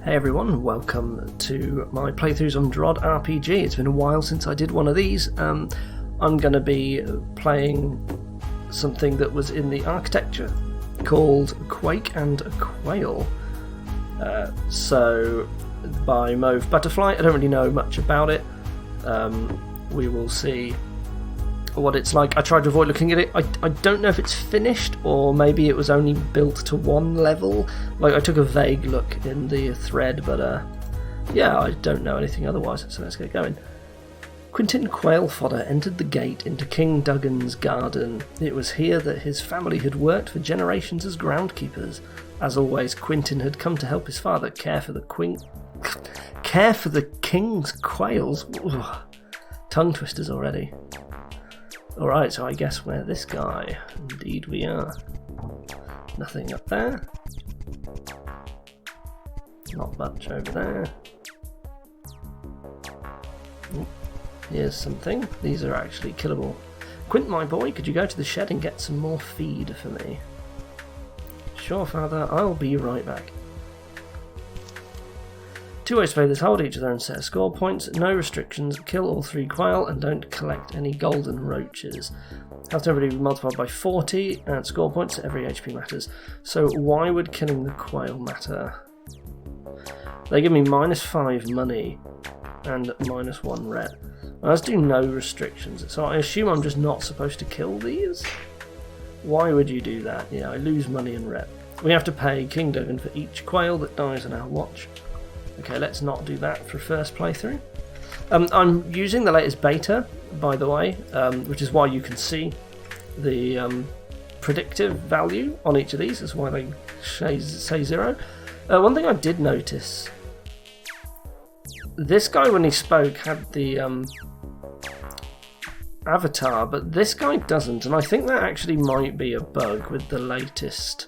Hey everyone, welcome to my playthroughs on DROD RPG. It's been a while since I did one of these. I'm going to be playing something that was in the architecture called Quake and Quail. So by mauvebutterfly. I don't really know much about it. We will see what it's like. I tried to avoid looking at it. I don't know if it's finished or maybe it was only built to one level. Like, I took a vague look in the thread, but yeah, I don't know anything otherwise, so let's get going. Quentin Quail Fodder entered the gate into King Duggan's garden. It was here that his family had worked for generations as groundkeepers. As always, Quentin had come to help his father care for the king's quails. Ugh. Tongue twisters already. Alright, so I guess we're this guy. Indeed we are. Nothing up there. Not much over there. Ooh, here's something. These are actually killable. Quint, my boy, could you go to the shed and get some more feed for me? Sure, father, I'll be right back. Two ways to play this: hold each of their own set of score points, no restrictions, kill all 3 quail, and don't collect any golden roaches. Health to everybody multiplied by 40, and score points, every HP matters. So why would killing the quail matter? They give me -5 money and -1 rep. Let's do no restrictions, so I assume I'm just not supposed to kill these? Why would you do that? Yeah, I lose money and rep. We have to pay King Duggan for each quail that dies on our watch. Okay, let's not do that for first playthrough. I'm using the latest beta, by the way, which is why you can see the predictive value on each of these. That's why they say 0. One thing I did notice, this guy when he spoke had the avatar, but this guy doesn't, and I think that actually might be a bug with the latest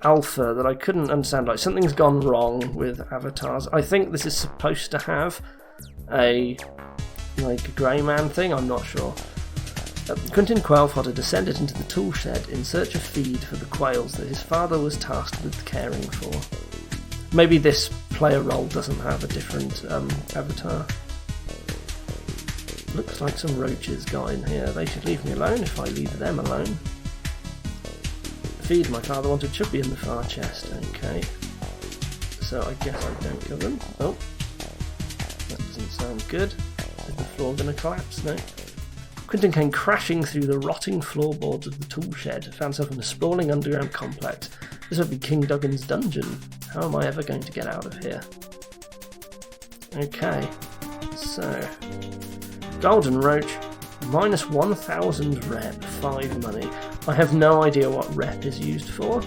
alpha that I couldn't understand. Like, something's gone wrong with avatars. I think this is supposed to have a grey man thing, I'm not sure. Quentin Quail Fodder descended into the tool shed in search of feed for the quails that his father was tasked with caring for. Maybe this player role doesn't have a different avatar. Looks like some roaches got in here. They should leave me alone if I leave them alone. Feed my father wanted should be in the far chest. Okay, so I guess I don't kill them. Oh, that doesn't sound good. Is the floor going to collapse? No. Quentin came crashing through the rotting floorboards of the tool shed, found himself in a sprawling underground complex. This would be King Duggan's dungeon. How am I ever going to get out of here? Okay, so golden roach, -1000 rep, 5 money. I have no idea what rep is used for.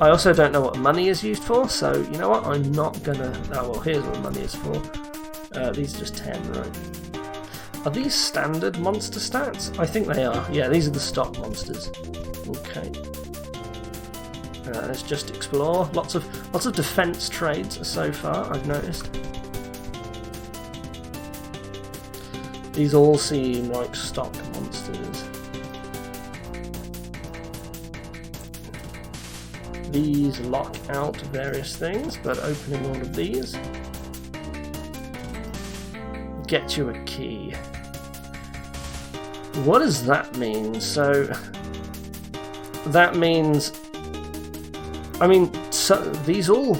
I also don't know what money is used for, so you know what, I'm not gonna... Oh well, here's what money is for. These are just 10, right? Are these standard monster stats? I think they are. Yeah, these are the stock monsters. Okay. Let's just explore. Lots of defense trades so far, I've noticed. These all seem like stock monsters. These lock out various things, but opening all of these get you a key. What does that mean? So that means, I mean, so these all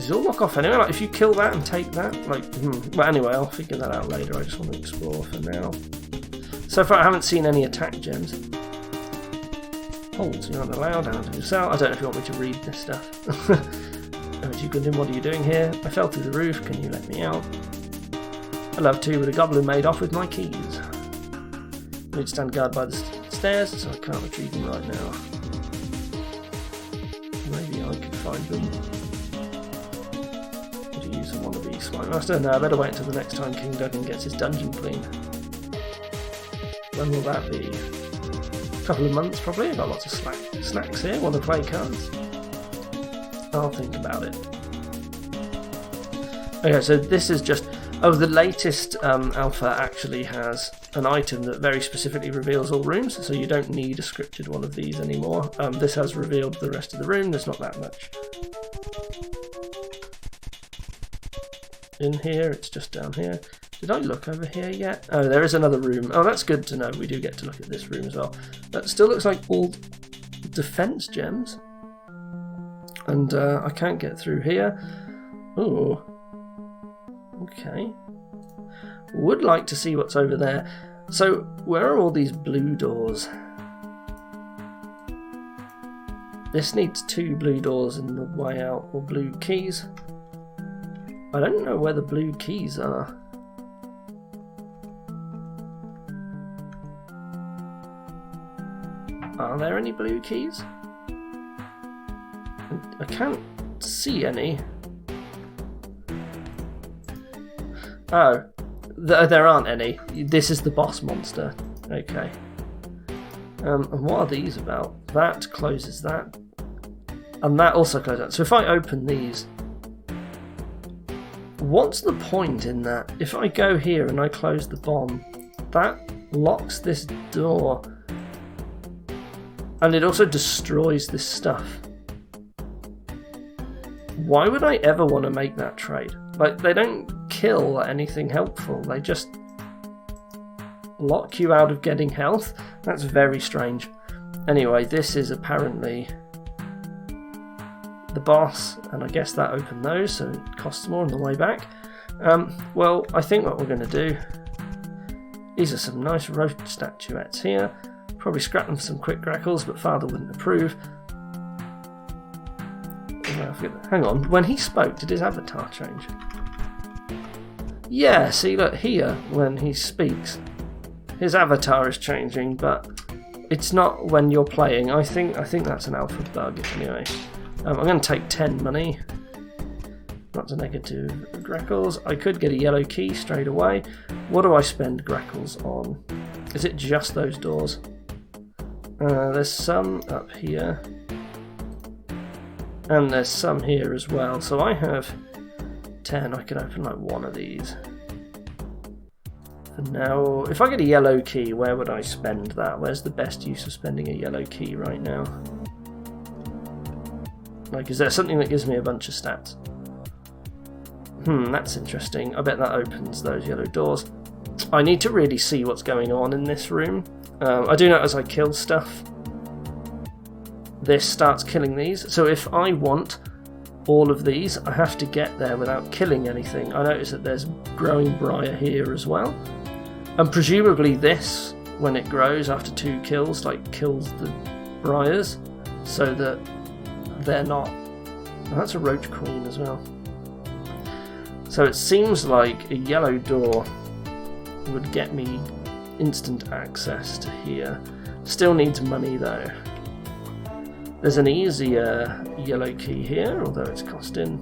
lock off anyway. Like, if you kill that and take that, like, But anyway, I'll figure that out later. I just want to explore for now. So far, I haven't seen any attack gems. Holds, you're not allowed out of your cell. I don't know if you want me to read this stuff. Quentin, what are you doing here? I fell through the roof. Can you let me out? I'd love to, but a goblin made off with my keys. I need to stand guard by the stairs, so I can't retrieve them right now. Maybe I could find them. Want to be Slime Master? No, I better wait until the next time King Duggan gets his dungeon clean. When will that be? A couple of months probably. I've got lots of snacks here. Want to play cards? I'll think about it. Okay, so this is just... Oh, the latest alpha actually has an item that very specifically reveals all rooms, so you don't need a scripted one of these anymore. This has revealed the rest of the room, there's not that much. In here, it's just down here. Did I look over here yet? Oh, there is another room. Oh, that's good to know. We do get to look at this room as well. That still looks like all defense gems. And I can't get through here. Oh. Okay. Would like to see what's over there. So, where are all these blue doors? This needs 2 blue doors in the way out, or blue keys. I don't know where the blue keys are. Are there any blue keys? I can't see any. Oh, there aren't any. This is the boss monster. Okay. And what are these about? That closes that. And that also closes that. So if I open these, what's the point in that? If I go here and I close the bomb, that locks this door. And it also destroys this stuff. Why would I ever want to make that trade? Like, they don't kill anything helpful, they just lock you out of getting health. That's very strange. Anyway, this is apparently the boss, and I guess that opened those, so it costs more on the way back. Well, I think what we're going to do, these are some nice roach statuettes here. Probably scrap them for some quick grackles, but Father wouldn't approve. Hang on, when he spoke, did his avatar change? Yeah, see, look here, when he speaks, his avatar is changing, but it's not when you're playing. I think that's an alpha bug anyway. I'm going to take 10 money. That's a negative grackles. I could get a yellow key straight away. What do I spend grackles on? Is it just those doors? There's some up here. And there's some here as well. So I have 10. I can open like one of these. For now, if I get a yellow key, where would I spend that? Where's the best use of spending a yellow key right now? Like, is there something that gives me a bunch of stats? That's interesting. I bet that opens those yellow doors. I need to really see what's going on in this room. I do know as I kill stuff, this starts killing these. So if I want all of these, I have to get there without killing anything. I notice that there's growing briar here as well. And presumably this, when it grows after 2 kills, like kills the briars, so that they're not... Oh, that's a roach queen as well. So it seems like a yellow door would get me instant access to here. Still needs money though. There's an easier yellow key here, although it's costing.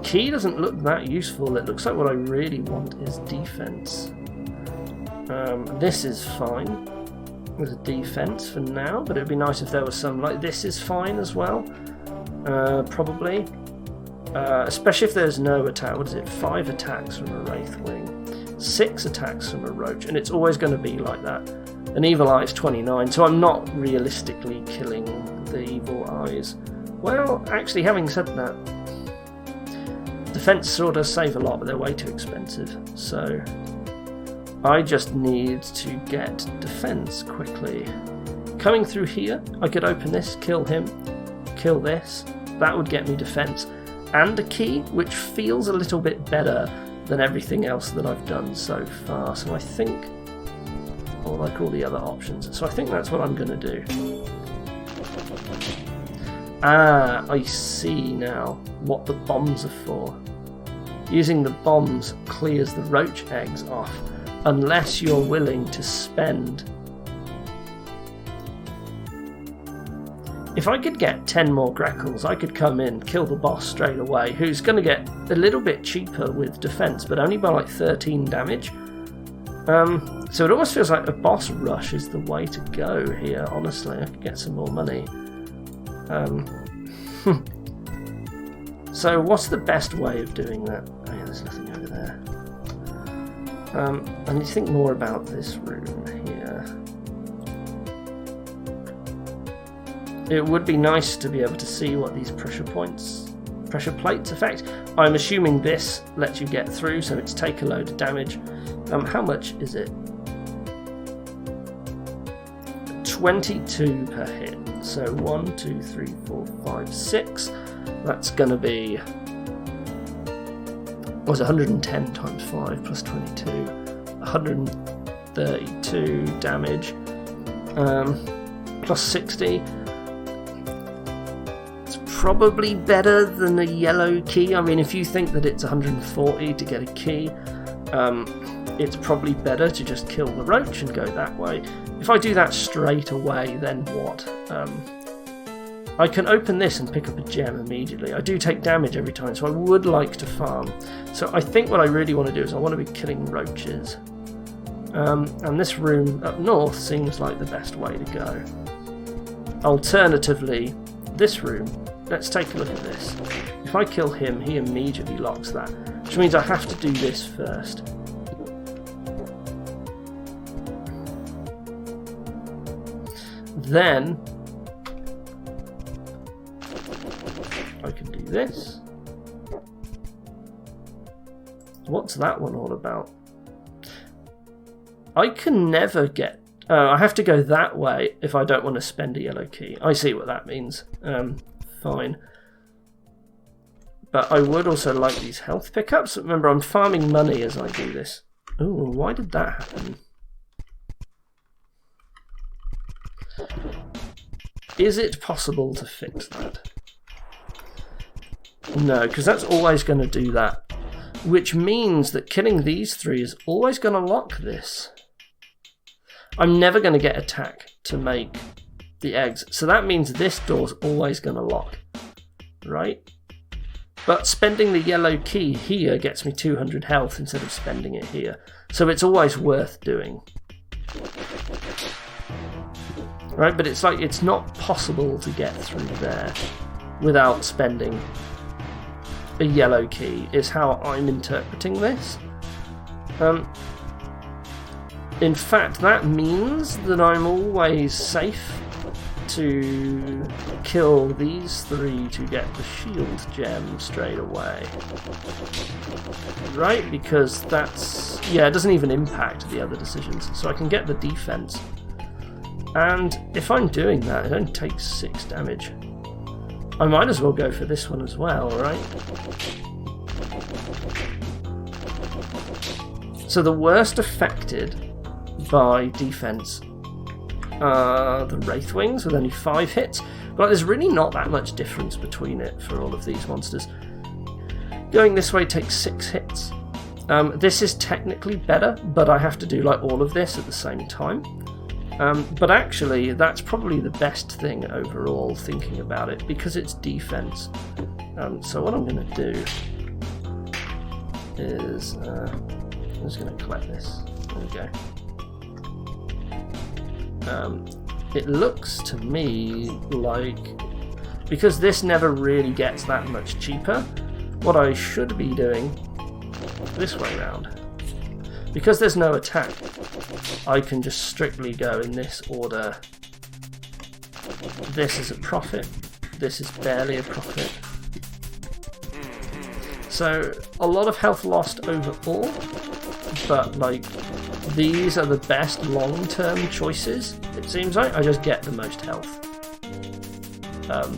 Key doesn't look that useful. It looks like what I really want is defense. This is fine. There's a defense for now, but it'd be nice if there was some, like this is fine as well. Probably. Especially if there's no attack. What is it? 5 attacks from a Wraithwing, 6 attacks from a Roach, and it's always going to be like that. An Evil Eye is 29, so I'm not realistically killing the Evil Eyes. Well, actually, having said that, defense sort of save a lot, but they're way too expensive. So I just need to get defense quickly. Coming through here, I could open this, kill him, kill this. That would get me defense and a key, which feels a little bit better than everything else that I've done so far. So I think, or like all the other options. So I think that's what I'm going to do. Ah, I see now what the bombs are for. Using the bombs clears the roach eggs off, unless you're willing to spend. If I could get 10 more grackles, I could come in, kill the boss straight away, who's going to get a little bit cheaper with defense, but only by like 13 damage. So it almost feels like a boss rush is the way to go here, honestly. I could get some more money. So what's the best way of doing that? Oh yeah, there's nothing over there. I need to think more about this room here. It would be nice to be able to see what these pressure plates affect. I'm assuming this lets you get through, so it's take a load of damage. How much is it? 22 per hit. So 1, 2, 3, 4, 5, 6. That's going to be... was 110 times 5 plus 22. 132 damage. Plus 60. It's probably better than a yellow key. I mean, if you think that it's 140 to get a key, it's probably better to just kill the roach and go that way. If I do that straight away, then what? I can open this and pick up a gem immediately. I do take damage every time, so I would like to farm. So I think what I really want to do is I want to be killing roaches. And this room up north seems like the best way to go. Alternatively, this room, let's take a look at this. If I kill him, he immediately locks that, which means I have to do this first. Then I can do this. What's that one all about? I can never get... I have to go that way if I don't want to spend a yellow key. I see what that means. Fine. But I would also like these health pickups. Remember, I'm farming money as I do this. Ooh, why did that happen? Is it possible to fix that? No, because that's always going to do that. Which means that killing these three is always going to lock this. I'm never going to get attack to make the eggs. So that means this door's always going to lock. Right? But spending the yellow key here gets me 200 health instead of spending it here. So it's always worth doing. Right, but it's like it's not possible to get through there without spending a yellow key, is how I'm interpreting this. In fact, that means that I'm always safe to kill these three to get the shield gem straight away. Right, because that's... yeah, it doesn't even impact the other decisions, so I can get the defense. And if I'm doing that, it only takes 6 damage. I might as well go for this one as well, right? So the worst affected by defense are the Wraithwings with only 5 hits. But there's really not that much difference between it for all of these monsters. Going this way takes 6 hits. This is technically better, but I have to do like all of this at the same time. But actually, that's probably the best thing overall, thinking about it, because it's defense. So what I'm going to do is... I'm just going to collect this. There we go. It looks to me like... because this never really gets that much cheaper, what I should be doing this way round. Because there's no attack, I can just strictly go in this order. This is a profit. This is barely a profit. So, a lot of health lost overall, but like, these are the best long-term choices, it seems like. I just get the most health.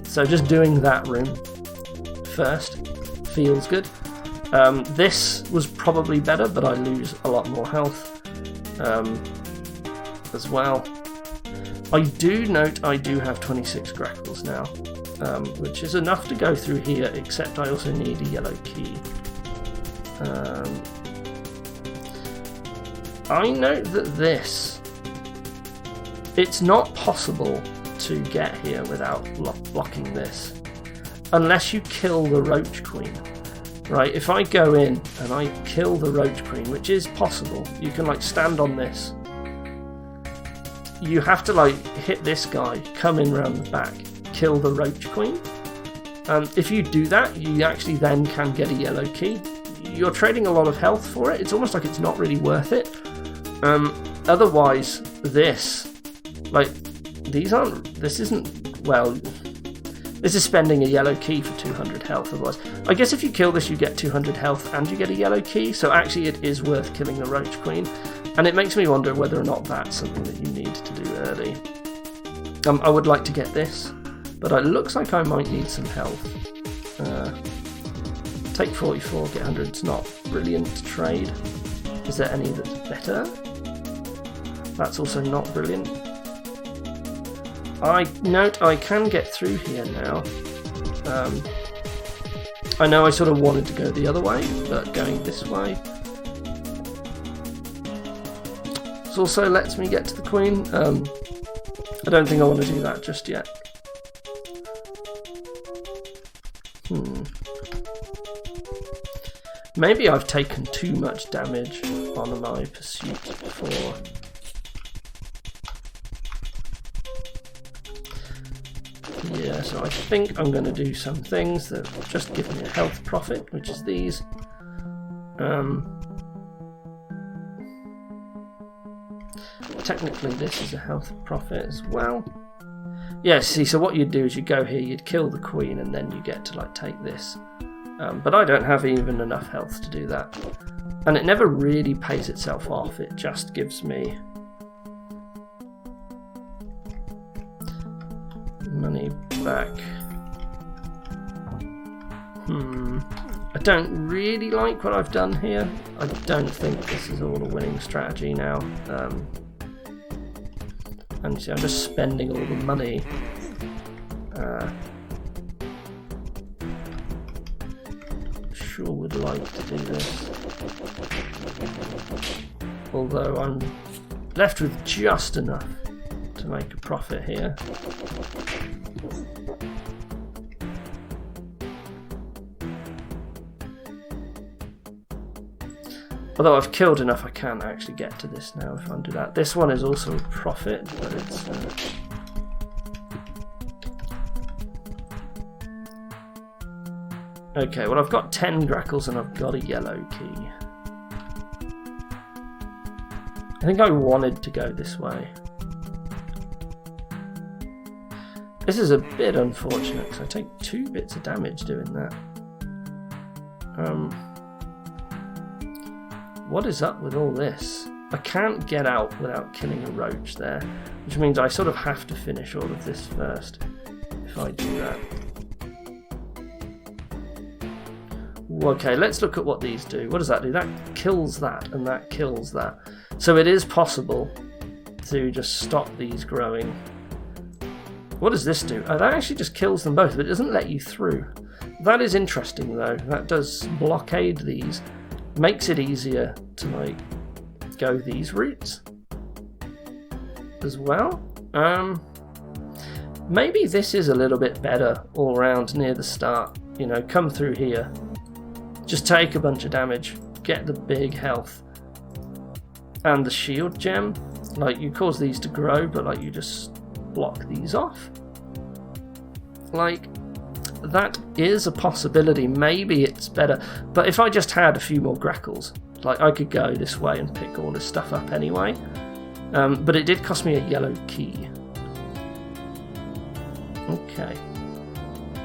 So just doing that room first feels good. This was probably better, but I lose a lot more health as well. I do note I do have 26 grackles now, which is enough to go through here, except I also need a yellow key. I note that this, it's not possible to get here without blocking this, unless you kill the Roach Queen. Right, if I go in and I kill the Roach Queen, which is possible, you can like stand on this. You have to like hit this guy, come in round the back, kill the Roach Queen. If you do that, you actually then can get a yellow key. You're trading a lot of health for it. It's almost like it's not really worth it. Otherwise, this is spending a yellow key for 200 health. Otherwise, I guess if you kill this, you get 200 health and you get a yellow key. So actually, it is worth killing the Roach Queen. And it makes me wonder whether or not that's something that you need to do early. I would like to get this, but it looks like I might need some health. Take 44, get 100. It's not brilliant to trade. Is there any that's better? That's also not brilliant. I note I can get through here now. I know I sort of wanted to go the other way, but going this way. This also lets me get to the Queen. I don't think I want to do that just yet. Maybe I've taken too much damage on my pursuit before. Yeah, so I think I'm going to do some things that just give me a health profit, which is these. Technically this is a health profit as well. Yeah, see, so what you'd do is you go here, you'd kill the Queen, and then you get to like take this. But I don't have even enough health to do that. And it never really pays itself off, it just gives me money back. I don't really like what I've done here. I don't think this is all a winning strategy now. And see, I'm just spending all the money. Sure would like to do this. Although I'm left with just enough to make a profit here. Although I've killed enough, I can actually get to this now if I undo that. This one is also a profit, but it's... Okay, well I've got 10 grackles and I've got a yellow key. I think I wanted to go this way. This is a bit unfortunate because I take 2 bits of damage doing that. What is up with all this? I can't get out without killing a roach there, which means I sort of have to finish all of this first if I do that. Okay, let's look at what these do. What does that do? That kills that and that kills that. So it is possible to just stop these growing. What does this do? Oh, that actually just kills them both, but it doesn't let you through. That is interesting though. That does blockade these. Makes it easier to like go these routes as well. Maybe this is a little bit better all around near the start. You know, come through here, just take a bunch of damage, get the big health and the shield gem. Like you cause these to grow, but like you just block these off. Like that is a possibility. Maybe it's better, but if I just had a few more grackles, like I could go this way and pick all this stuff up anyway. But it did cost me a yellow key. Okay,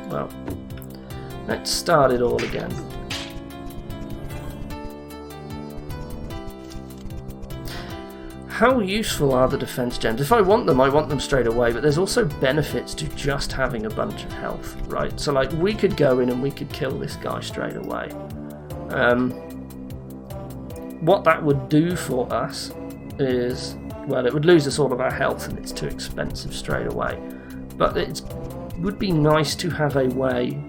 well, let's start it all again. How useful are the defense gems? If I want them straight away, but there's also benefits to just having a bunch of health, right? So like we could go in and we could kill this guy straight away. What that would do for us is, well, it would lose us all of our health and it's too expensive straight away. But it would be nice to have a way,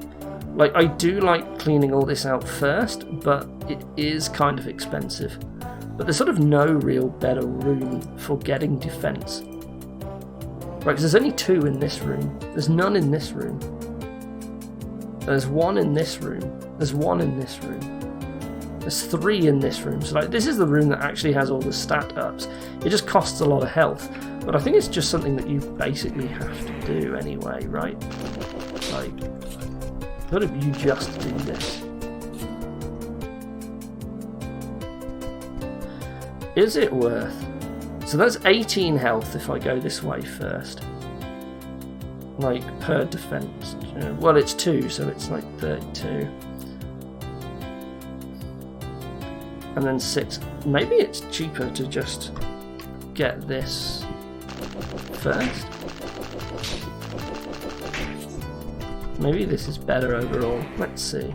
like I do like cleaning all this out first, but it is kind of expensive. But there's sort of no real better room for getting defense. Right, because there's only 2 in this room. There's none in this room. There's 1 in this room. There's 1 in this room. There's 3 in this room. So like this is the room that actually has all the stat ups. It just costs a lot of health. But I think it's just something that you basically have to do anyway, right? Like What if you just do this? Is it worth? So that's 18 health if I go this way first. Like, per defense. Well, it's 2, so it's like 32. And then 6. Maybe it's cheaper to just get this first. Maybe this is better overall. Let's see.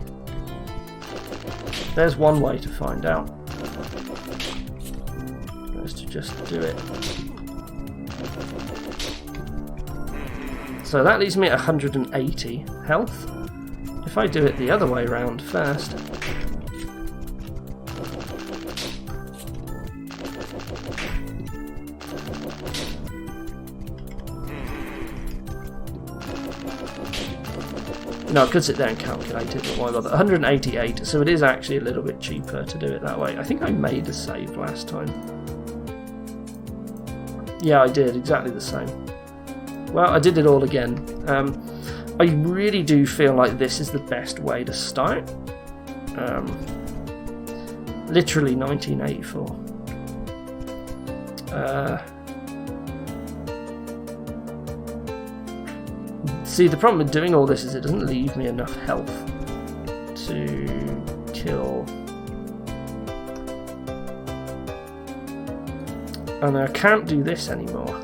There's one way to find out. Is to just do it. So that leaves me at 180 health. If I do it the other way around first. No, I could sit there and calculate it, but why bother? 188, so it is actually a little bit cheaper to do it that way. I think I made a save last time. Yeah, I did, exactly the same. Well, I did it all again. I really do feel like this is the best way to start. Literally 1984. See, the problem with doing all this is it doesn't leave me enough health to kill. And I can't do this anymore.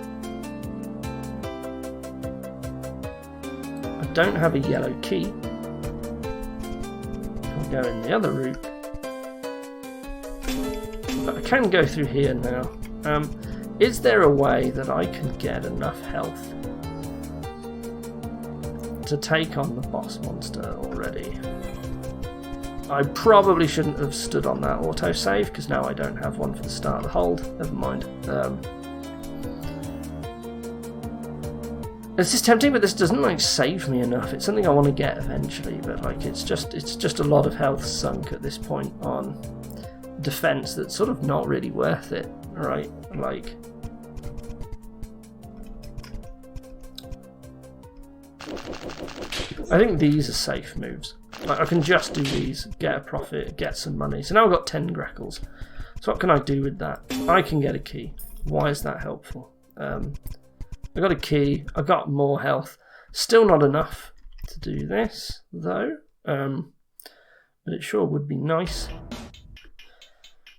I don't have a yellow key. I'll go in the other route. But I can go through here now. Is there a way that I can get enough health to take on the boss monster already? I probably shouldn't have stood on that autosave because now I don't have one for the start of the hold. Never mind. This is tempting, but this doesn't like save me enough. It's something I want to get eventually, but like it's just a lot of health sunk at this point on defense that's sort of not really worth it, right? Like, I think these are safe moves. Like, I can just do these, get a profit, get some money. So now I've got 10 grackles. So what can I do with that? I can get a key. Why is that helpful? I got a key. I got more health. Still not enough to do this, though. But it sure would be nice.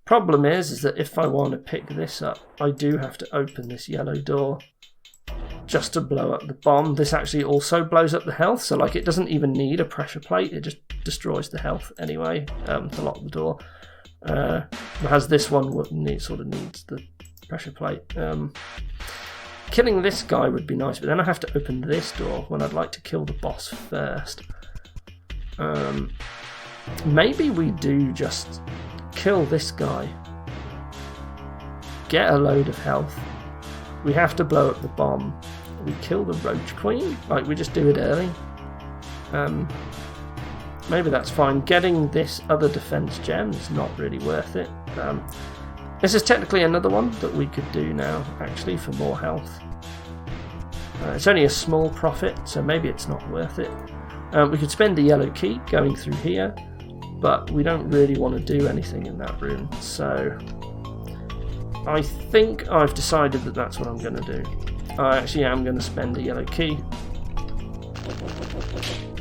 Problem is that if I want to pick this up, I do have to open this yellow door just to blow up the bomb. This actually also blows up the health, so like it doesn't even need a pressure plate, it just destroys the health anyway to lock the door. Whereas this one sort of needs the pressure plate. Killing this guy would be nice, but then I have to open this door when I'd like to kill the boss first. Maybe we do just kill this guy, get a load of health. We have to blow up the bomb. We kill the Roach Queen. Like, we just do it early. Maybe that's fine. Getting this other defense gem is not really worth it. This is technically another one that we could do now, actually, for more health. It's only a small profit, so maybe it's not worth it. We could spend the yellow key going through here, but we don't really want to do anything in that room, so I think I've decided that that's what I'm going to do. I actually am going to spend the yellow key.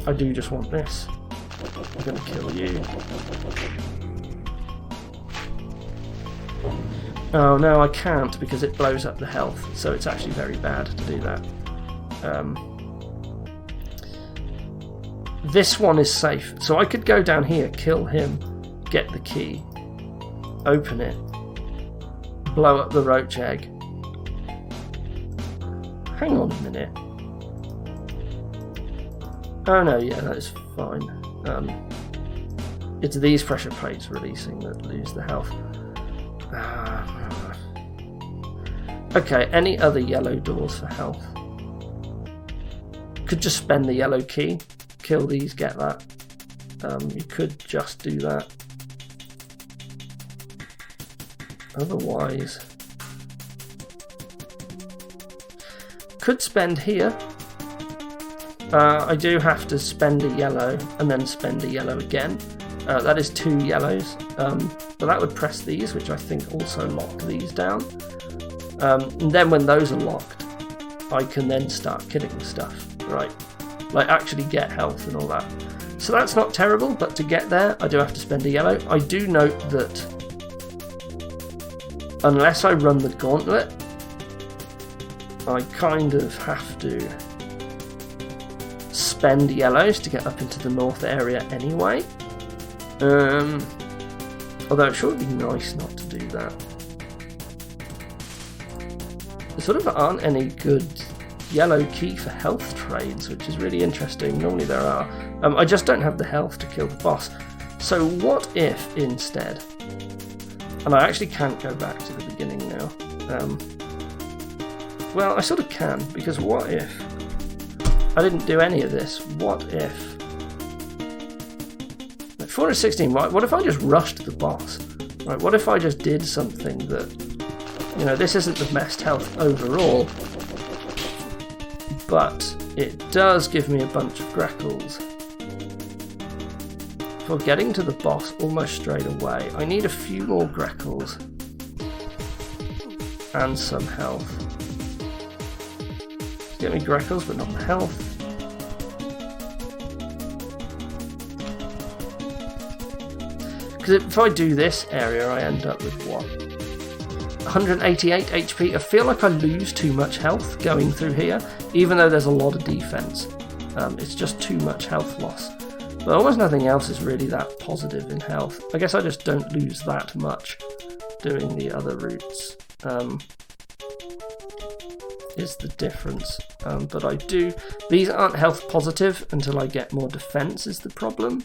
I do just want this. I'm going to kill you. Oh no, I can't because it blows up the health, so it's actually very bad to do that. This one is safe, so I could go down here, kill him, get the key, open it, blow up the roach egg. Hang on a minute. Oh no, yeah, that is fine. It's these pressure plates releasing that lose the health. Okay, any other yellow doors for health? Could just spend the yellow key, kill these, get that. You could just do that. Otherwise, could spend here. I do have to spend a yellow and then spend a yellow again. That is 2 yellows, but that would press these, which I think also lock these down. And then when those are locked, I can then start killing stuff, right? Like actually get health and all that. So that's not terrible, but to get there, I do have to spend a yellow. I do note that unless I run the gauntlet, I kind of have to spend yellows to get up into the north area anyway. Although it sure would be nice not to do that. There sort of aren't any good yellow key for health trades, which is really interesting. Normally there are. I just don't have the health to kill the boss. So what if instead, and I actually can't go back to the beginning now. Well, I sort of can, because what if I didn't do any of this? What if... 416, right? What if I just rushed the boss? Right, what if I just did something that, you know, this isn't the best health overall, but it does give me a bunch of grackles. For getting to the boss almost straight away, I need a few more grackles and some health. Get me grackles, but not the health. Because if I do this area, I end up with what? 188 HP. I feel like I lose too much health going through here, even though there's a lot of defense. It's just too much health loss. But almost nothing else is really that positive in health. I guess I just don't lose that much doing the other routes. Is the difference. But I do... These aren't health positive until I get more defense is the problem.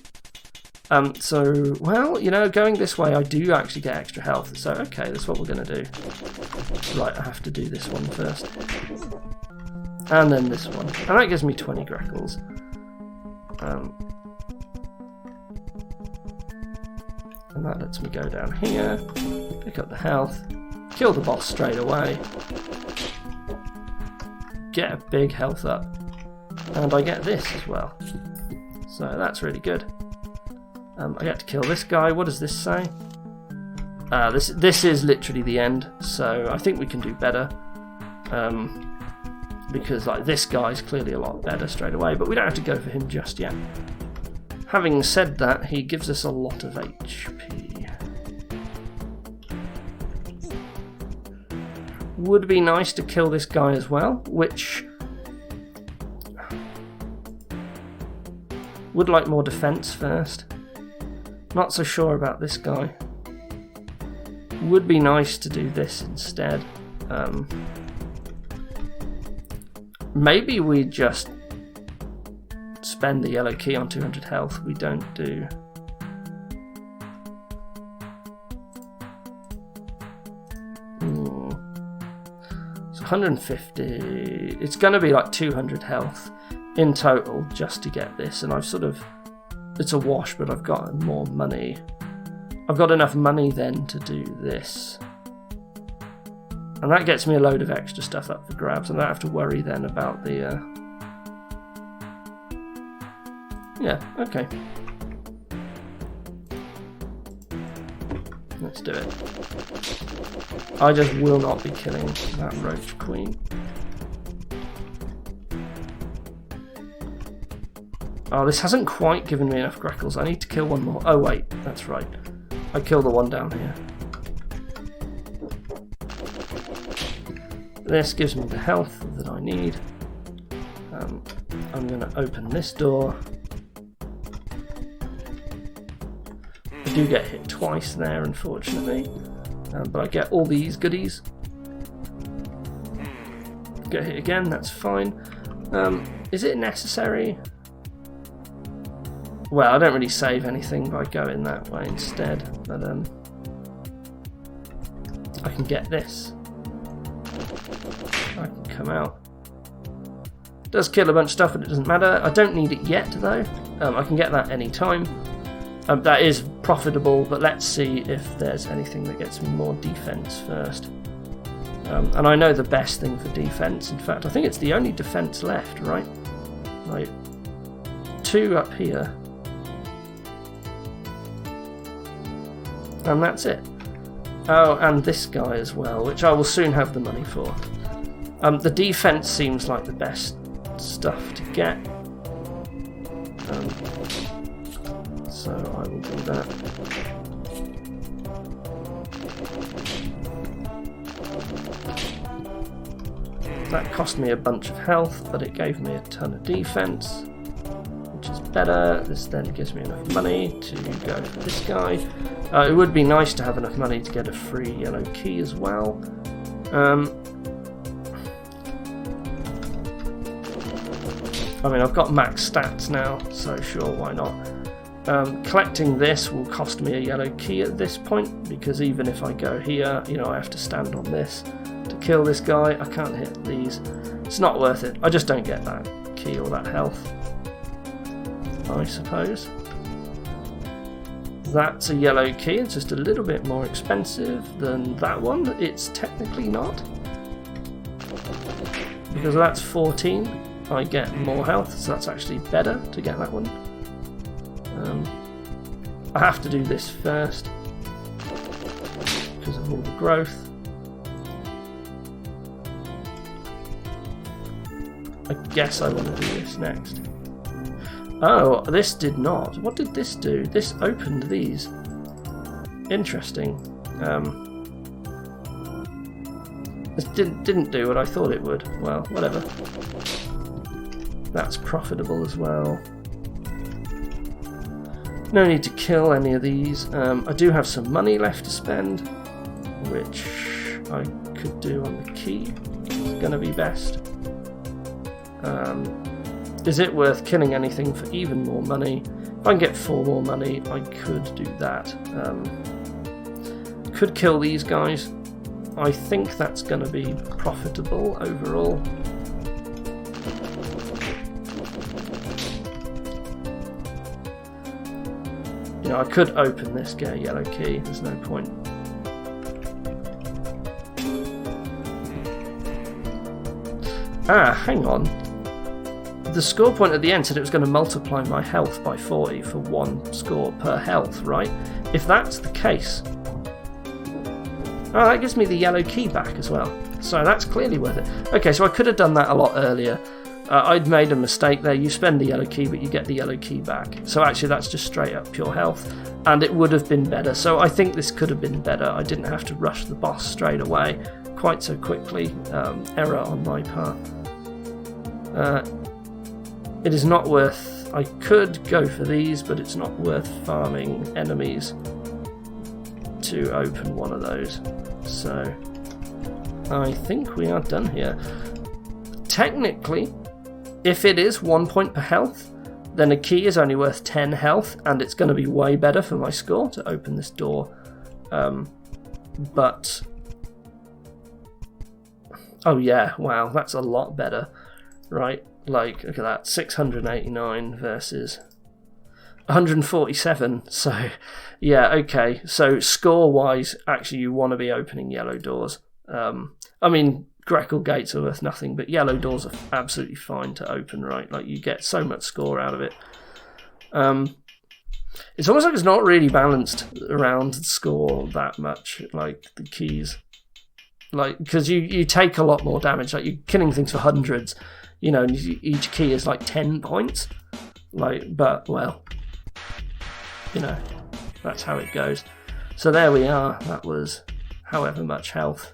So, well, you know, going this way I do actually get extra health. So, okay, that's what we're going to do. Right, I have to do this one first. And then this one. And that gives me 20 grackles. And that lets me go down here, pick up the health, kill the boss straight away, get a big health up, and I get this as well. So that's really good. I get to kill this guy. What does this say? This is literally the end, so I think we can do better. Because like this guy's clearly a lot better straight away, but we don't have to go for him just yet. Having said that, he gives us a lot of HP. Would be nice to kill this guy as well, which would like more defense first. Not so sure about this guy. Would be nice to do this instead. Maybe we just spend the yellow key on 200 health. We don't do... So 150... It's going to be like 200 health in total just to get this, and I've sort of... It's a wash, but I've got more money. I've got enough money then to do this. And that gets me a load of extra stuff up for grabs, and I don't have to worry then about the... Yeah, okay. Let's do it. I just will not be killing that roach queen. Oh, this hasn't quite given me enough grackles. I need to kill one more. Oh wait, that's right. I killed the one down here. This gives me the health that I need. I'm going to open this door. I do get hit twice there, unfortunately. But I get all these goodies. Get hit again, that's fine. Is it necessary? Well, I don't really save anything by going that way instead, but I can get this. I can come out. It does kill a bunch of stuff, but it doesn't matter. I don't need it yet, though. I can get that any time. That is profitable, but let's see if there's anything that gets me more defense first. And I know the best thing for defense. In fact, I think it's the only defense left, right? Like 2 up here. And that's it. Oh, and this guy as well, which I will soon have the money for. The defense seems like the best stuff to get. So I will do that. That cost me a bunch of health, but it gave me a ton of defense, which is better. This then gives me enough money to go for this guy. It would be nice to have enough money to get a free yellow key as well. I mean, I've got max stats now, so sure, why not? Collecting this will cost me a yellow key at this point, because even if I go here, you know, I have to stand on this to kill this guy. I can't hit these. It's not worth it. I just don't get that key or that health, I suppose. That's a yellow key. It's just a little bit more expensive than that one. It's technically not, because that's 14. I get more health, so that's actually better to get that one. I have to do this first because of all the growth. I guess I want to do this next. Oh, this did not. What did this do? This opened these. Interesting. This didn't do what I thought it would. Well, whatever. That's profitable as well. No need to kill any of these. I do have some money left to spend, which I could do on the key. It's going to be best. Is it worth killing anything for even more money? If I can get 4 more money, I could do that. Could kill these guys. I think that's going to be profitable overall. You know, I could open this, get a yellow key, there's no point. Ah, hang on. The score point at the end said it was going to multiply my health by 40 for 1 score per health, right? If that's the case... Oh, that gives me the yellow key back as well. So that's clearly worth it. Okay, so I could have done that a lot earlier. I'd made a mistake there. You spend the yellow key, but you get the yellow key back. So actually that's just straight up pure health. And it would have been better. So I think this could have been better. I didn't have to rush the boss straight away quite so quickly. Error on my part. It is not worth... I could go for these, but it's not worth farming enemies to open one of those. So I think we are done here. Technically, if it is 1 point per health, then a key is only worth 10 health, and it's going to be way better for my score to open this door. But... oh yeah, wow, that's a lot better, right? Like, look at that, 689 versus 147, so yeah, okay. So score-wise, actually you want to be opening yellow doors. I mean, Greckle gates are worth nothing, but yellow doors are absolutely fine to open, right? Like, you get so much score out of it. It's almost like it's not really balanced around score that much, like the keys. Like, because you take a lot more damage, like you're killing things for hundreds, you know, and each key is like 10 points. Like, but, well, you know, that's how it goes. So there we are, that was however much health.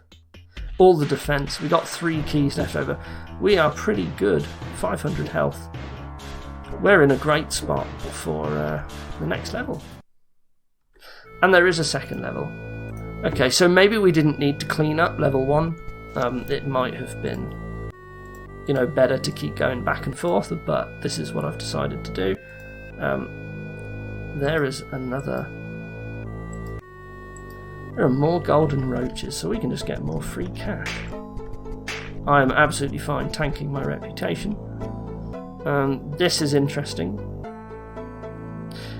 All the defense, we got 3 keys left over. We are pretty good, 500 health. We're in a great spot for the next level. And there is a second level. Okay, so maybe we didn't need to clean up level 1. It might have been, you know, better to keep going back and forth, but this is what I've decided to do. There is another... There are more golden roaches, so we can just get more free cash. I am absolutely fine tanking my reputation. This is interesting.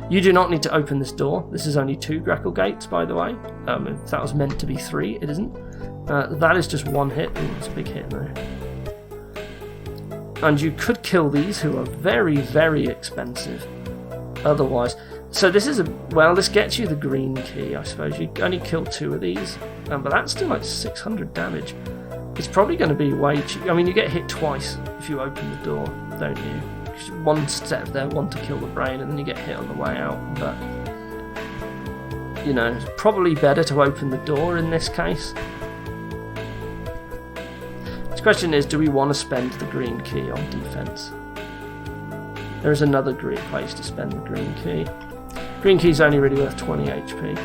You do not need to open this door. This is only 2 Greckle gates, by the way. If that was meant to be 3, it isn't. That is just 1 hit. Ooh, it's a big hit there. And you could kill these, who are very, very expensive otherwise. So this is this gets you the green key, I suppose. You only kill 2 of these, but that's still like 600 damage. It's probably going to be way cheap. I mean, you get hit twice if you open the door, don't you? One step there, one to kill the brain, and then you get hit on the way out. But, you know, it's probably better to open the door in this case. The question is, do we want to spend the green key on defense? There is another great place to spend the green key. Green key's only really worth 20 HP.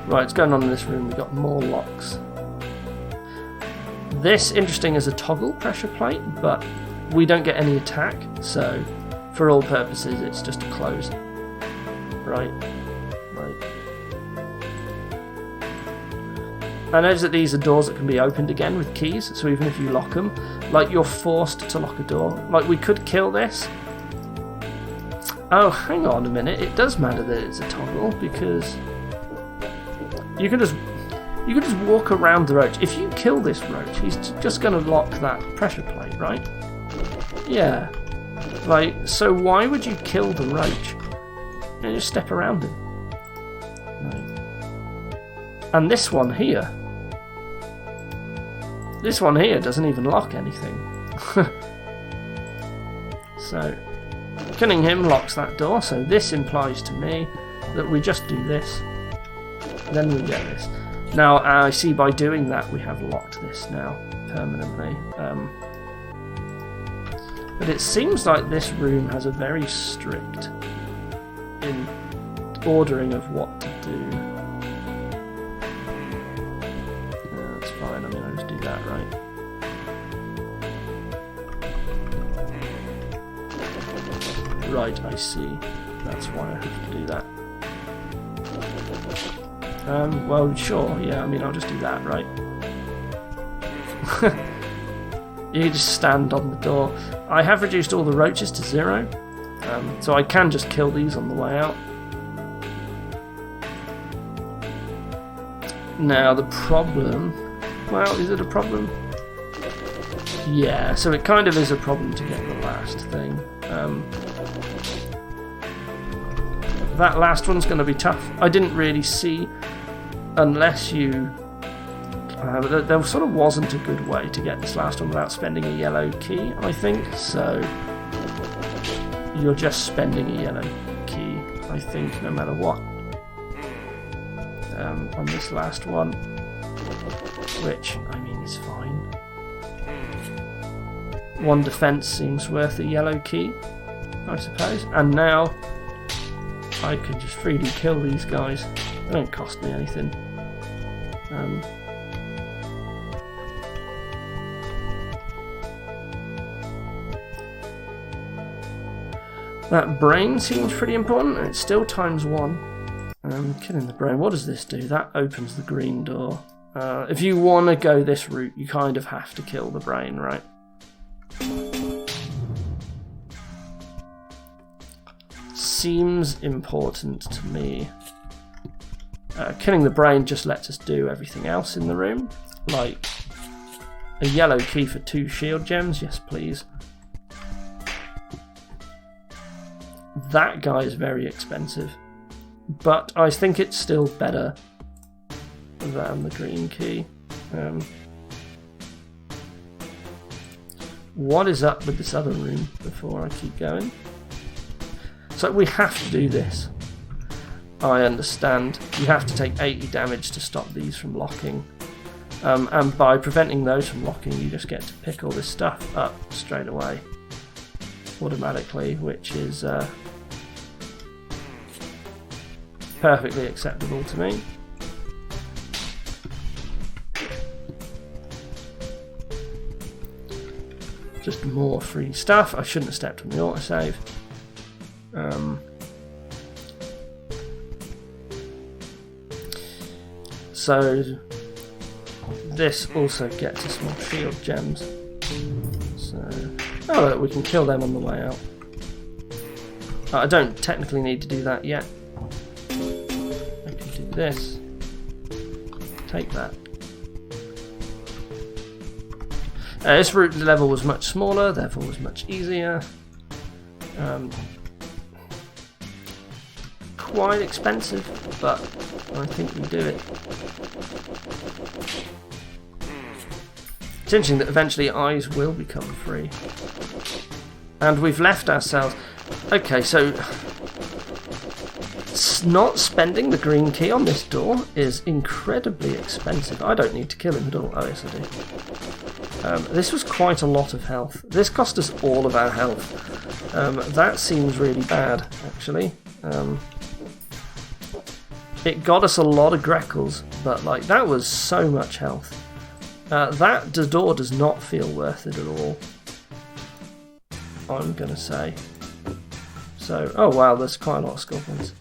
Right, what's going on in this room? We've got more locks. This, interesting as a toggle pressure plate, but we don't get any attack, so for all purposes it's just a close. Right. I notice that these are doors that can be opened again with keys, so even if you lock them, like, you're forced to lock a door. Like, we could kill this. Oh, hang on a minute, it does matter that it's a toggle, because you can just walk around the roach. If you kill this roach, he's just going to lock that pressure plate, right? Yeah. Like, so why would you kill the roach? You know, just step around him. Right. And this one here doesn't even lock anything. So, killing him locks that door, so this implies to me that we just do this. Then we get this. Now, I see by doing that we have locked this now permanently. But it seems like this room has a very strict ordering of what to do. Yeah, that's fine. I mean, I'll just do that, right? Right, I see. That's why I have to do that. Well, sure, yeah, I mean, I'll just do that, right? You just stand on the door. I have reduced all the roaches to 0, so I can just kill these on the way out. Now, the problem... Well, is it a problem? Yeah, so it kind of is a problem to get the last thing. That last one's going to be tough. I didn't really see... Unless you... there sort of wasn't a good way to get this last one without spending a yellow key, I think. So you're just spending a yellow key, I think, no matter what. On this last one, which, I mean, is fine. 1 defense seems worth a yellow key, I suppose. And now I can just freely kill these guys. They don't cost me anything. That brain seems pretty important, and it's still ×1. Killing the brain. What does this do? That opens the green door. If you want to go this route, you kind of have to kill the brain, right? Seems important to me. Killing the brain just lets us do everything else in the room, like a yellow key for 2 shield gems, yes please. That guy is very expensive, but I think it's still better than the green key. What is up with this other room before I keep going? So we have to do this. I understand. You have to take 80 damage to stop these from locking. And by preventing those from locking, you just get to pick all this stuff up straight away. Automatically, which is perfectly acceptable to me. Just more free stuff. I shouldn't have stepped on the autosave. So this also gets us more shield gems. So we can kill them on the way out. I don't technically need to do that yet. I can do this. Take that. This route level was much smaller, therefore was much easier. Quite expensive, but I think we do it. It's interesting that eventually eyes will become free. And we've left ourselves... Okay, so... Not spending the green key on this door is incredibly expensive. I don't need to kill him at all. Oh, yes, I do. This was quite a lot of health. This cost us all of our health. That seems really bad, actually. It got us a lot of Greckles, but like that was so much health. That door does not feel worth it at all, I'm gonna say. So, oh wow, there's quite a lot of scorpions.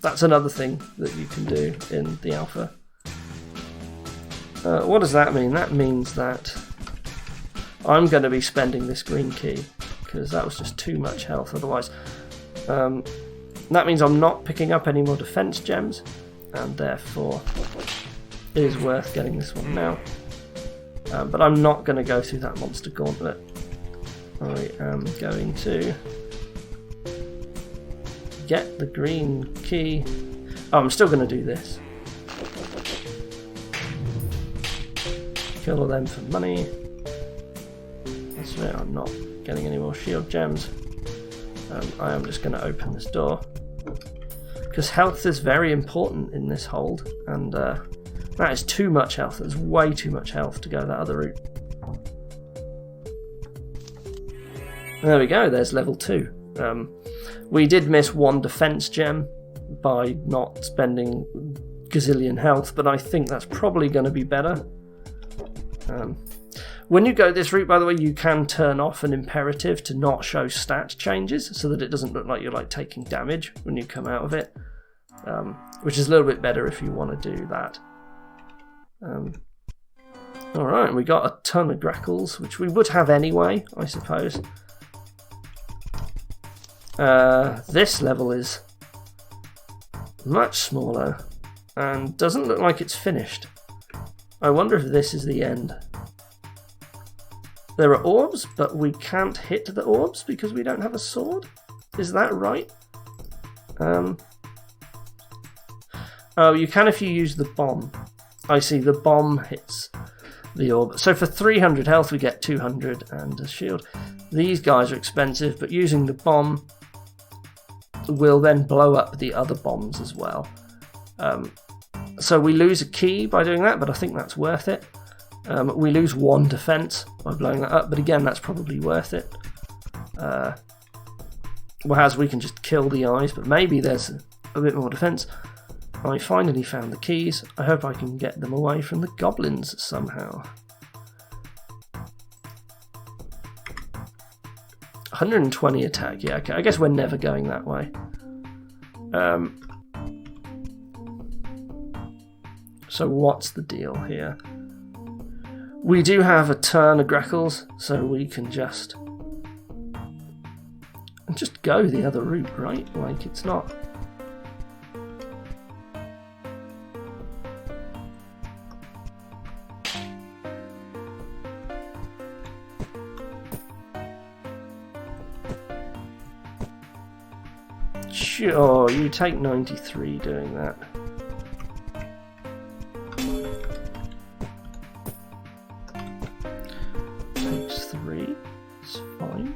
That's another thing that you can do in the alpha. What does that mean? That means that I'm going to be spending this green key, because that was just too much health otherwise. That means I'm not picking up any more defense gems, and therefore it is worth getting this one now. But I'm not going to go through that monster gauntlet. I am going to get the green key. Oh, I'm still going to do this. Kill all them for money. That's right, I'm not getting any more shield gems. I am just going to open this door, because health is very important in this hold, and that is too much health. There's way too much health to go that other route. There we go, there's level 2. We did miss one defense gem by not spending gazillion health, but I think that's probably going to be better. When you go this route, by the way, you can turn off an imperative to not show stat changes, so that it doesn't look like you're like taking damage when you come out of it, which is a little bit better if you want to do that. Alright, we got a ton of Greckles, which we would have anyway, I suppose. This level is much smaller and doesn't look like it's finished. I wonder if this is the end. There are orbs, but we can't hit the orbs because we don't have a sword? Is that right? Oh, you can if you use the bomb. I see, the bomb hits the orb. So for 300 health we get 200 and a shield. These guys are expensive, but using the bomb will then blow up the other bombs as well. So we lose a key by doing that, but I think that's worth it. We lose 1 defense by blowing that up, but again, that's probably worth it. Whereas we can just kill the eyes, but maybe there's a bit more defense. I finally found the keys. I hope I can get them away from the goblins somehow. 120 attack, yeah, okay. I guess we're never going that way. So what's the deal here? We do have a turn of Greckles, so we can just go the other route, right? Like, it's not... Sure, you take 93 doing that. Takes 3, it's fine.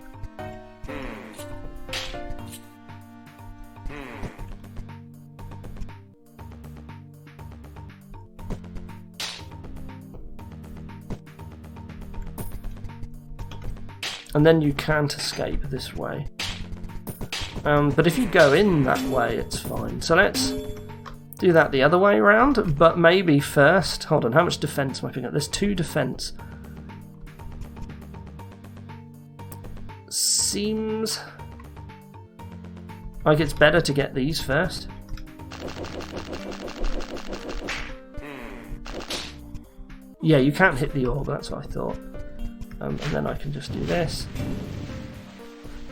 And then you can't escape this way. But if you go in that way, it's fine. So let's do that the other way around, but maybe first... Hold on, how much defense am I picking up? There's 2 defense. Seems like it's better to get these first. Yeah, you can't hit the orb, that's what I thought. And then I can just do this.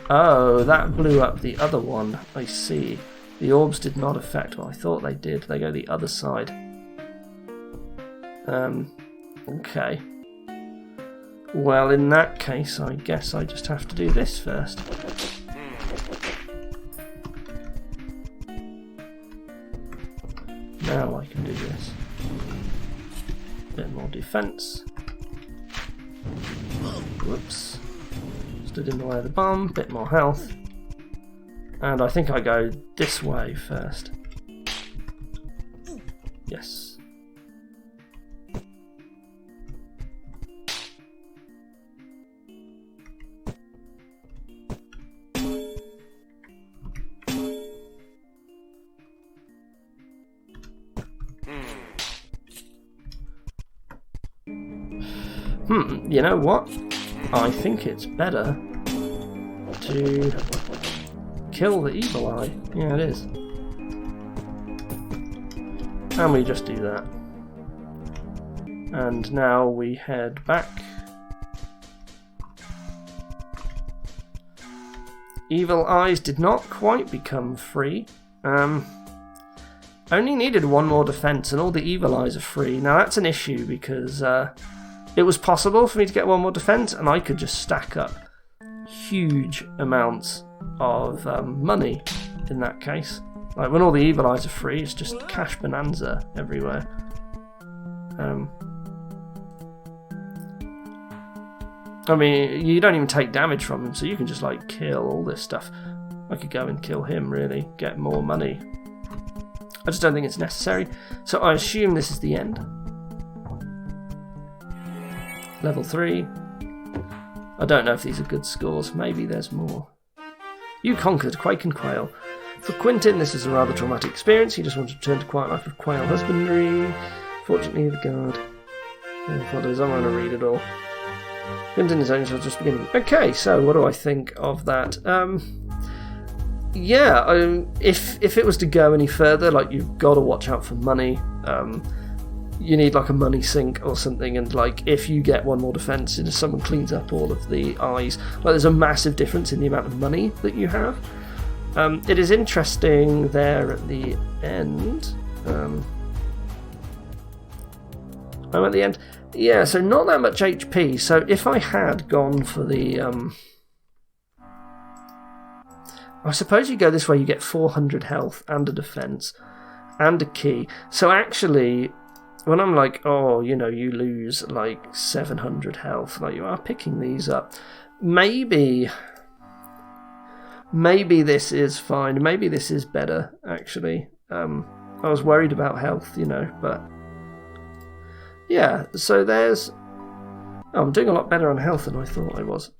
Oh, that blew up the other one. I see. The orbs did not affect what I thought they did. They go the other side. Okay. Well, in that case, I guess I just have to do this first. Now I can do this. Bit more defense. Whoops. Stood in the way of the bomb. Bit more health. And I think I go this way first. Yes. You know what? I think it's better to kill the evil eye. Yeah, it is. And we just do that. And now we head back. Evil eyes did not quite become free. Only needed one more defense and all the evil eyes are free. Now that's an issue because it was possible for me to get one more defense and I could just stack up huge amounts of money in that case. Like when all the evil eyes are free, it's just cash bonanza everywhere. I mean, you don't even take damage from him, so you can just like kill all this stuff. I could go and kill him really, get more money. I just don't think it's necessary. So I assume this is the end. Level 3. I don't know if these are good scores. Maybe there's more. You conquered Quake and Quail. For Quentin, this is a rather traumatic experience. He just wanted to return to quiet life of quail husbandry. Fortunately, the guard. I'm going to read it all. Quentin is only just beginning. Okay, so what do I think of that? If it was to go any further, like you've got to watch out for money. You need like a money sink or something, and like if you get one more defense and if someone cleans up all of the eyes, like there's a massive difference in the amount of money that you have. It is interesting there at the end. I'm at the end. Yeah, so not that much HP. So if I had gone for the I suppose you go this way, you get 400 health and a defense and a key. So actually, when I'm like, oh, you know, you lose like 700 health, like you are picking these up. Maybe this is fine. Maybe this is better, actually. I was worried about health, you know, but yeah, so there's... Oh, I'm doing a lot better on health than I thought I was.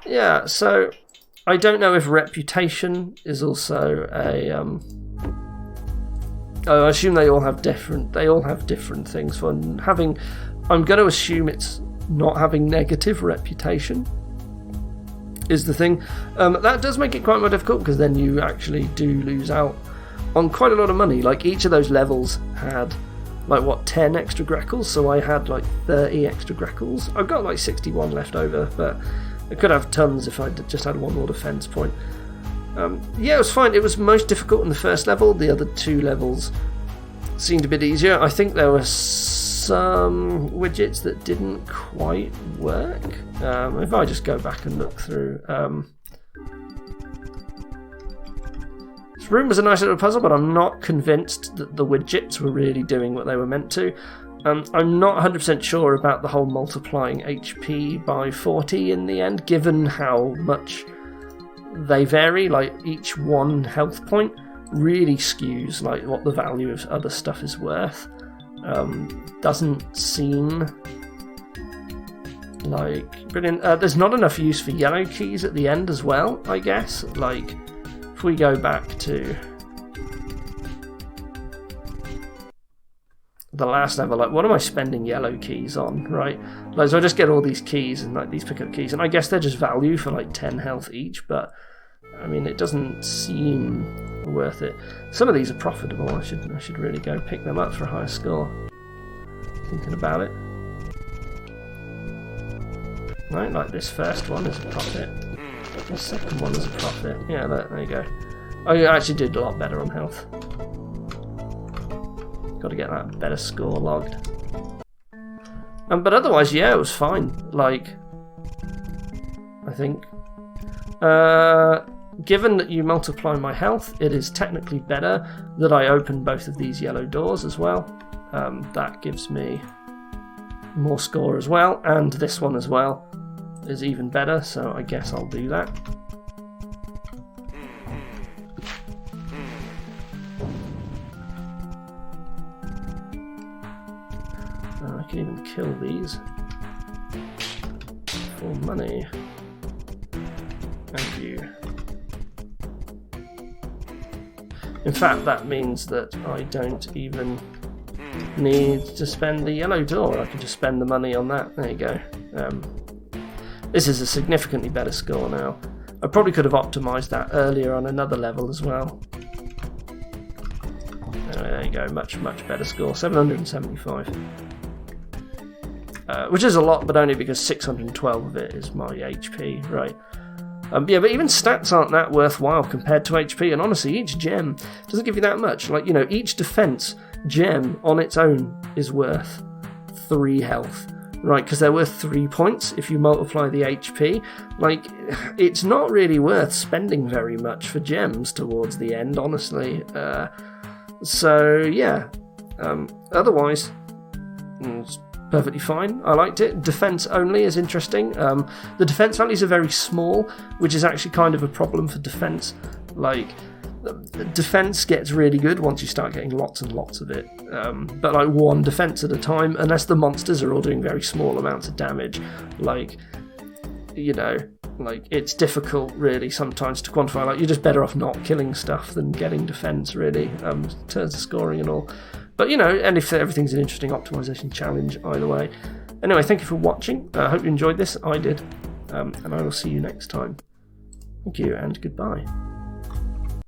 Yeah, so I don't know if reputation is also a... I assume they all have different things for having. I'm going to assume it's not having negative reputation is the thing. That does make it quite more difficult because then you actually do lose out on quite a lot of money. Like each of those levels had like 10 extra greckles, so I had like 30 extra greckles. I've got like 61 left over, but I could have tons if I just had one more defense point. Yeah, it was fine. It was most difficult in the first level. The other two levels seemed a bit easier. I think there were some widgets that didn't quite work. If I just go back and look through. This room was a nice little puzzle, but I'm not convinced that the widgets were really doing what they were meant to. I'm not 100% sure about the whole multiplying HP by 40 in the end, given how much they vary. Like each one health point really skews like what the value of other stuff is worth. Doesn't seem like brilliant. There's not enough use for yellow keys at the end as well, I guess. Like if we go back to the last level, like what am I spending yellow keys on, right? Like so I just get all these keys and like these pickup keys, and I guess they're just value for like 10 health each, but I mean it doesn't seem worth it. Some of these are profitable. I should really go pick them up for a higher score. Thinking about it. Right, like this first one is a profit. The second one is a profit. Yeah, there you go. I actually did a lot better on health. Got to get that better score logged. But otherwise, yeah, it was fine. Like, I think, given that you multiply my health, it is technically better that I open both of these yellow doors as well. That gives me more score as well, and this one as well is even better, so I guess I'll do that. I can even kill these for money. Thank you. In fact, that means that I don't even need to spend the yellow door. I can just spend the money on that. There you go. This is a significantly better score now. I probably could have optimised that earlier on another level as well. There you go, much better score. 775. Which is a lot, but only because 612 of it is my HP, right? Yeah, but even stats aren't that worthwhile compared to HP, and honestly, each gem doesn't give you that much. Like, you know, each defense gem on its own is worth 3 health, right? Because they're worth 3 points if you multiply the HP. Like, it's not really worth spending very much for gems towards the end, honestly. So, yeah. Otherwise, it's perfectly fine. I liked it. Defense only is interesting. The defense values are very small, which is actually kind of a problem for defense. Like, defense gets really good once you start getting lots and lots of it, but like 1 defense at a time, unless the monsters are all doing very small amounts of damage. Like, you know, like, it's difficult really sometimes to quantify. Like, you're just better off not killing stuff than getting defense, really, in terms of scoring and all. But, you know, and if everything's an interesting optimization challenge either way. Anyway, thank you for watching. I hope you enjoyed this. I did. And I will see you next time. Thank you and goodbye.